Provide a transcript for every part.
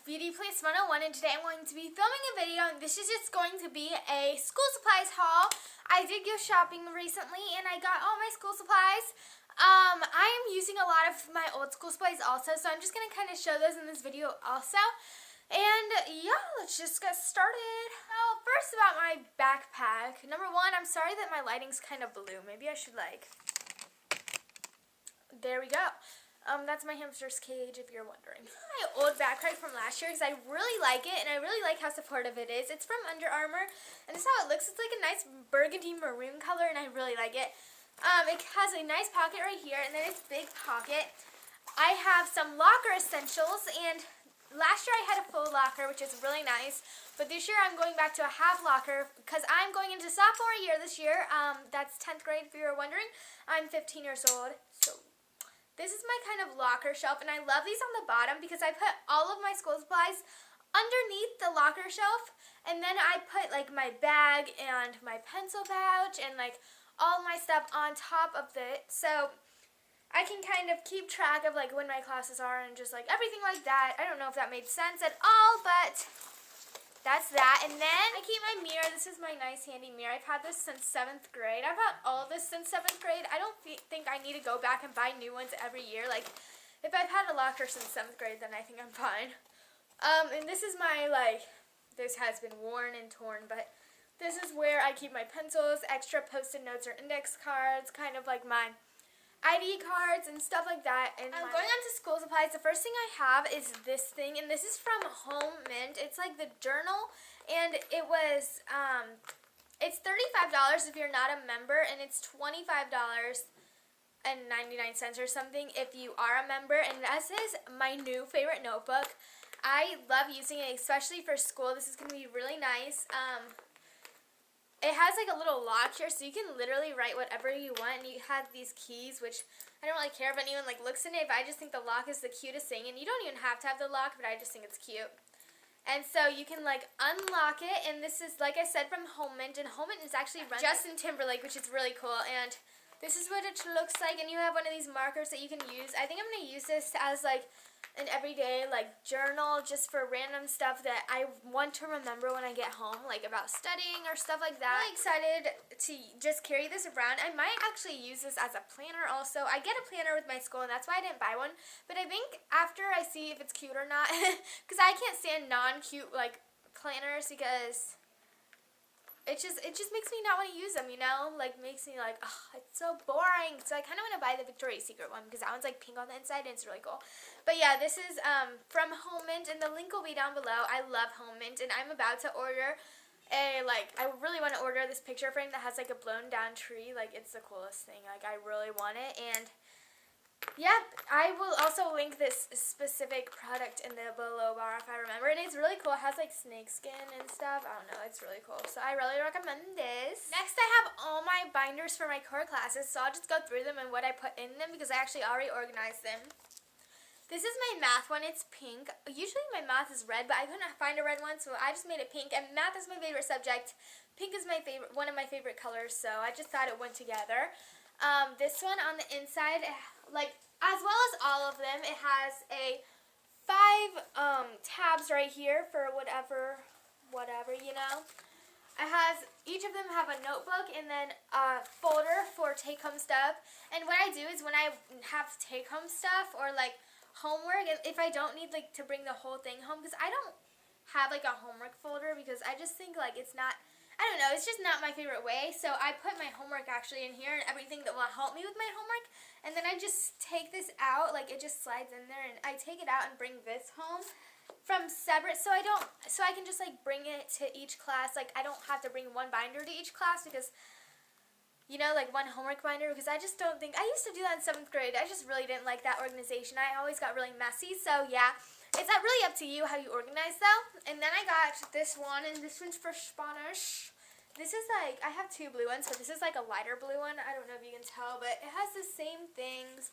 Beauty Place 101, and today I'm going to be filming a video, and this is just going to be a school supplies haul. I did go shopping recently, and I got all my school supplies. I am using a lot of my old school supplies also, so I'm just going to kind of show those in this video also. And yeah, let's just get started. Well, first about my backpack. Number one, I'm sorry that my lighting's kind of blue. Maybe I should there we go. That's my hamster's cage, if you're wondering. My old backpack from last year, because I really like it, and I really like how supportive it is. It's from Under Armour, and this is how it looks. It's like a nice burgundy maroon color, and I really like it. It has a nice pocket right here, and then it's big pocket. I have some locker essentials, and last year I had a full locker, which is really nice, but this year I'm going back to a half locker, because I'm going into sophomore year this year. That's 10th grade, if you were wondering. I'm 15 years old, so this is my kind of locker shelf, and I love these on the bottom because I put all of my school supplies underneath the locker shelf, and then I put like my bag and my pencil pouch and like all my stuff on top of it, so I can kind of keep track of like when my classes are and just like everything like that. I don't know if that made sense at all, but that's that. And then I keep my mirror. This is my nice handy mirror. I've had this since 7th grade. I've had all of this since 7th grade. I don't think I need to go back and buy new ones every year. Like, if I've had a locker since 7th grade, then I think I'm fine. And this is my, this has been worn and torn, but this is where I keep my pencils, extra post-it notes or index cards, kind of like my ID cards and stuff like that. And I'm going on to school supplies. The first thing I have is this thing, and this is from Home Mint. It's like the journal, and it was it's $35 if you're not a member, and it's $25.99 or something if you are a member. And this is my new favorite notebook. I love using it, especially for school. This is going to be really nice. It has like a little lock here, so you can literally write whatever you want, and you have these keys, which I don't really care if anyone like looks in it, but I just think the lock is the cutest thing, and you don't even have to have the lock, but I just think it's cute. And so you can like unlock it, and this is, like I said, from Home Mint, and Home Mint is actually run by Justin Timberlake, which is really cool, and this is what it looks like, and you have one of these markers that you can use. I think I'm going to use this as like an everyday like journal, just for random stuff that I want to remember when I get home, like about studying or stuff like that. I'm really excited to just carry this around. I might actually use this as a planner also. I get a planner with my school, and that's why I didn't buy one, but I think after I see if it's cute or not, because I can't stand non-cute like planners, because it just makes me not want to use them, you know? Like, makes me like, oh, it's so boring. So I kind of want to buy the Victoria's Secret one, because that one's like pink on the inside, and it's really cool. But yeah, this is from Home Mint, and the link will be down below. I love Home Mint, and I'm about to order I really want to order this picture frame that has like a blown down tree. Like, it's the coolest thing. Like, I really want it. And yeah, I will also link this specific product in the below bar if I remember. And it's really cool. It has like snake skin and stuff. I don't know. It's really cool. So I really recommend this. Next, I have all my binders for my core classes. So I'll just go through them and what I put in them, because I actually already organized them. This is my math one. It's pink. Usually my math is red, but I couldn't find a red one, so I just made it pink. And math is my favorite subject. Pink is my favorite, one of my favorite colors, so I just thought it went together. This one on the inside, like, as well as all of them, it has a 5 tabs right here for whatever, you know. It has, each of them have a notebook and then a folder for take-home stuff. And what I do is when I have take-home stuff or like homework, if I don't need like to bring the whole thing home, because I don't have like a homework folder, because I just think like it's not, I don't know, it's just not my favorite way. So I put my homework actually in here and everything that will help me with my homework. And then I just take this out, like it just slides in there, and I take it out and bring this home from separate, so I can just like bring it to each class. Like, I don't have to bring one binder to each class, because, you know, like one homework binder, because I just don't think, I used to do that in 7th grade. I just really didn't like that organization. I always got really messy. So yeah, it's really up to you how you organize though. And then I got this one, and this one's for Spanish. This is like, I have 2 blue ones, but this is like a lighter blue one. I don't know if you can tell, but it has the same things,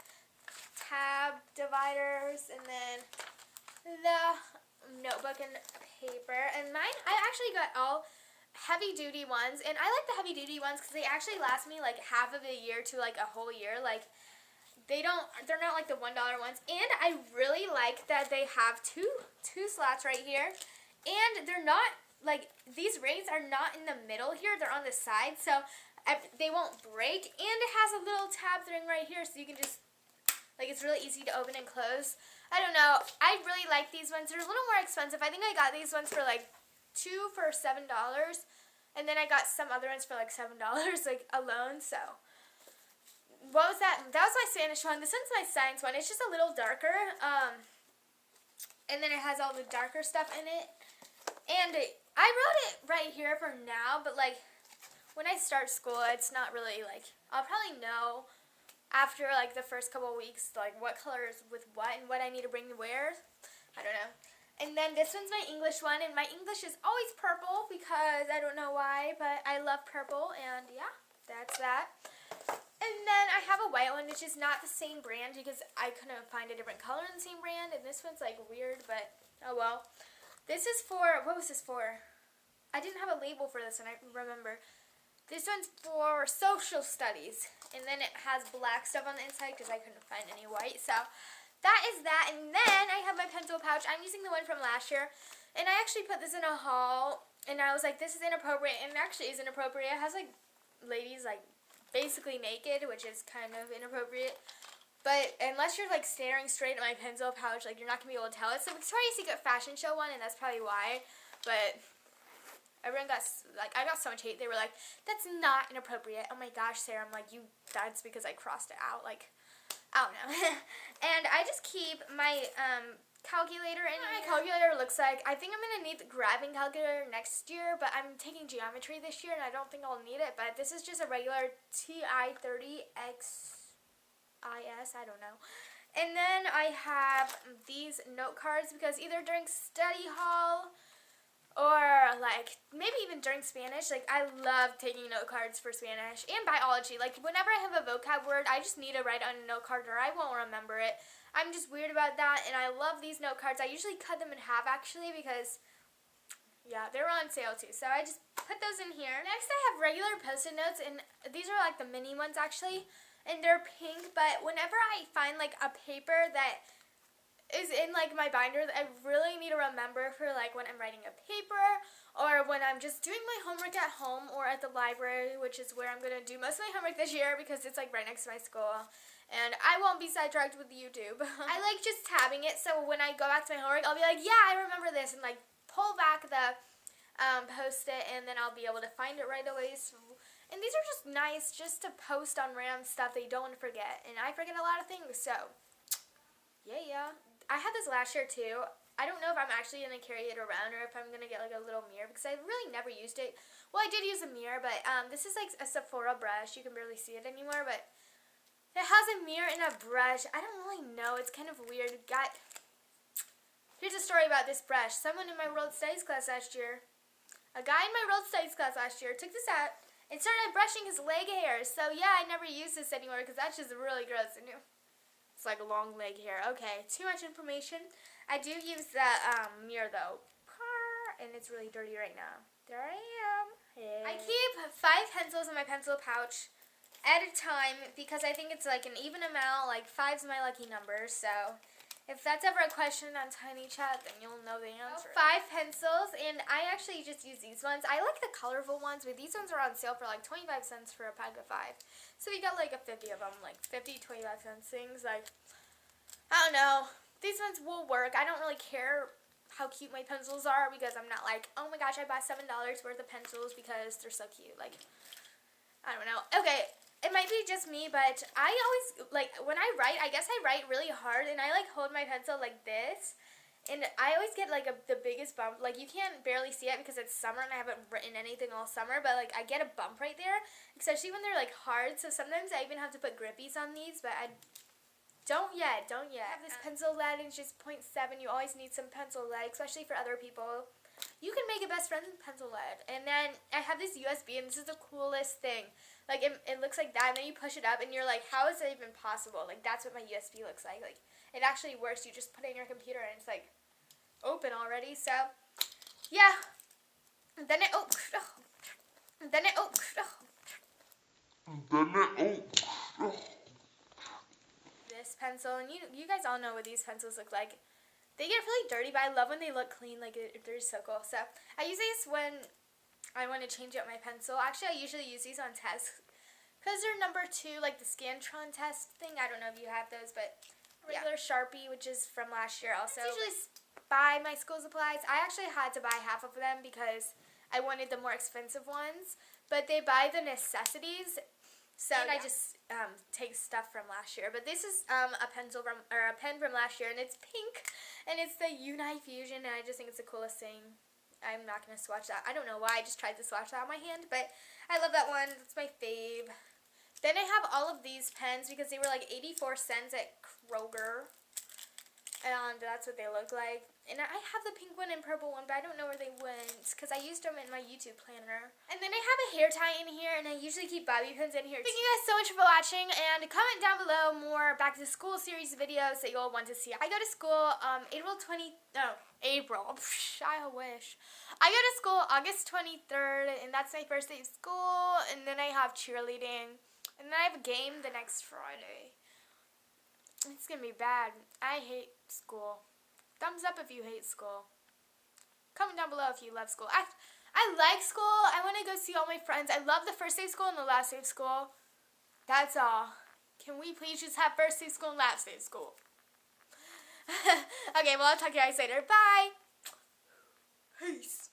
tab dividers, and then the notebook and paper. And mine, I actually got all heavy duty ones, and I like the heavy duty ones because they actually last me like half of a year to like a whole year. Like, they're not like the $1 ones. And I really like that they have two slots right here. And they're not, like, these rings are not in the middle here. They're on the side, so they won't break. And it has a little tab thing right here, so you can just, like, it's really easy to open and close. I don't know. I really like these ones. They're a little more expensive. I think I got these ones for, like, 2 for $7. And then I got some other ones for, like, $7, like, alone, so. What was that? That was my Spanish one. This one's my science one. It's just a little darker. And then it has all the darker stuff in it. And I wrote it right here for now, but, like, when I start school, it's not really, like, I'll probably know after, like, the first couple of weeks, like, what colors with what and what I need to bring to wear. I don't know. And then this one's my English one, and my English is always purple because I don't know why, but I love purple, and yeah, that's that. And then I have a white one, which is not the same brand because I couldn't find a different color in the same brand, and this one's, like, weird, but oh well. This is for, what was this for? I didn't have a label for this one, I remember. This one's for social studies. And then it has black stuff on the inside because I couldn't find any white. So that is that. And then I have my pencil pouch. I'm using the one from last year. And I actually put this in a haul. And I was like, this is inappropriate. And it actually is inappropriate. It has, like, ladies, like, basically naked, which is kind of inappropriate. But unless you're, like, staring straight at my pencil pouch, like, you're not going to be able to tell. It's a Victoria's Secret fashion show one, and that's probably why. But everyone got, like, I got so much hate. They were like, that's not inappropriate. Oh, my gosh, Sarah. I'm like, that's because I crossed it out. Like, I don't know. And I just keep my calculator in. My calculator looks like, I think I'm going to need the graphing calculator next year, but I'm taking geometry this year, and I don't think I'll need it. But this is just a regular TI-30X. I don't know. And then I have these note cards because either during study hall or, like, maybe even during Spanish, like, I love taking note cards for Spanish and biology. Like, whenever I have a vocab word, I just need to write on a note card or I won't remember it. I'm just weird about that, and I love these note cards. I usually cut them in half, actually, because, yeah, they were on sale, too. So I just put those in here. Next, I have regular Post-it notes, and these are, like, the mini ones, actually. And they're pink, but whenever I find, like, a paper that is in, like, my binder that I really need to remember for, like, when I'm writing a paper or when I'm just doing my homework at home or at the library, which is where I'm going to do most of my homework this year because it's, like, right next to my school. And I won't be sidetracked with YouTube. I like just tabbing it, so when I go back to my homework, I'll be like, yeah, I remember this, and, like, pull back the Post-it, and then I'll be able to find it right away. So, and these are just nice just to post on random stuff that you don't want to forget. And I forget a lot of things, so yeah. I had this last year, too. I don't know if I'm actually going to carry it around or if I'm going to get, like, a little mirror because I really never used it. Well, I did use a mirror, but this is, like, a Sephora brush. You can barely see it anymore, but it has a mirror and a brush. I don't really know. It's kind of weird. Here's a story about this brush. Someone in my world studies class last year, a guy in my world studies class last year took this out and started brushing his leg hairs. So, yeah, I never use this anymore because that's just really gross. It's like a long leg hair. Okay, too much information. I do use the mirror, though. And it's really dirty right now. There I am. Hey. I keep 5 pencils in my pencil pouch at a time because I think it's like an even amount. Like 5's my lucky number, so if that's ever a question on Tiny Chat, then you'll know the answer. 5 pencils, and I actually just use these ones. I like the colorful ones, but these ones are on sale for like 25 cents for a pack of 5. So you got like a 50 of them, like 50, 25 cents things. Like, I don't know. These ones will work. I don't really care how cute my pencils are because I'm not like, oh my gosh, I bought $7 worth of pencils because they're so cute. Like, I don't know. Okay. It might be just me, but I always, like, when I write, I guess I write really hard, and I, like, hold my pencil like this, and I always get, like, the biggest bump. Like, you can't barely see it because it's summer, and I haven't written anything all summer, but, like, I get a bump right there, especially when they're, like, hard, so sometimes I even have to put grippies on these, but I don't yet. I have this pencil lead, and it's just 0.7. You always need some pencil lead, especially for other people. You can make a best friend with pencil lead. And then I have this USB, and this is the coolest thing. Like, it looks like that, and then you push it up, and you're like, how is that even possible? Like, that's what my USB looks like. Like, it actually works. You just put it in your computer, and it's, like, open already. So, yeah. And then it, this pencil, and you guys all know what these pencils look like. They get really dirty, but I love when they look clean, like they're so cool. So I use these when I want to change up my pencil. Actually, I usually use these on tests because they're number 2, like the Scantron test thing. I don't know if you have those, but regular Sharpie, which is from last year also. I usually buy my school supplies. I actually had to buy half of them because I wanted the more expensive ones, but they buy the necessities. So I just take stuff from last year. But this is a pen from last year, and it's pink, and it's the Unite Fusion, and I just think it's the coolest thing. I'm not going to swatch that. I don't know why. I just tried to swatch that on my hand, but I love that one. That's my fave. Then I have all of these pens because they were like 84 cents at Kroger. And that's what they look like. And I have the pink one and purple one, but I don't know where they went because I used them in my YouTube planner. And then I have a hair tie in here, and I usually keep bobby pins in here. Thank you guys so much for watching, and comment down below more back to school series videos that you all want to see. I go to school April. I wish. I go to school August 23rd, and that's my first day of school. And then I have cheerleading, and then I have a game the next Friday. It's going to be bad. I hate school. Thumbs up if you hate school. Comment down below if you love school. I like school. I want to go see all my friends. I love the first day of school and the last day of school. That's all. Can we please just have first day of school and last day of school? Okay, well, I'll talk to you guys later. Bye. Peace.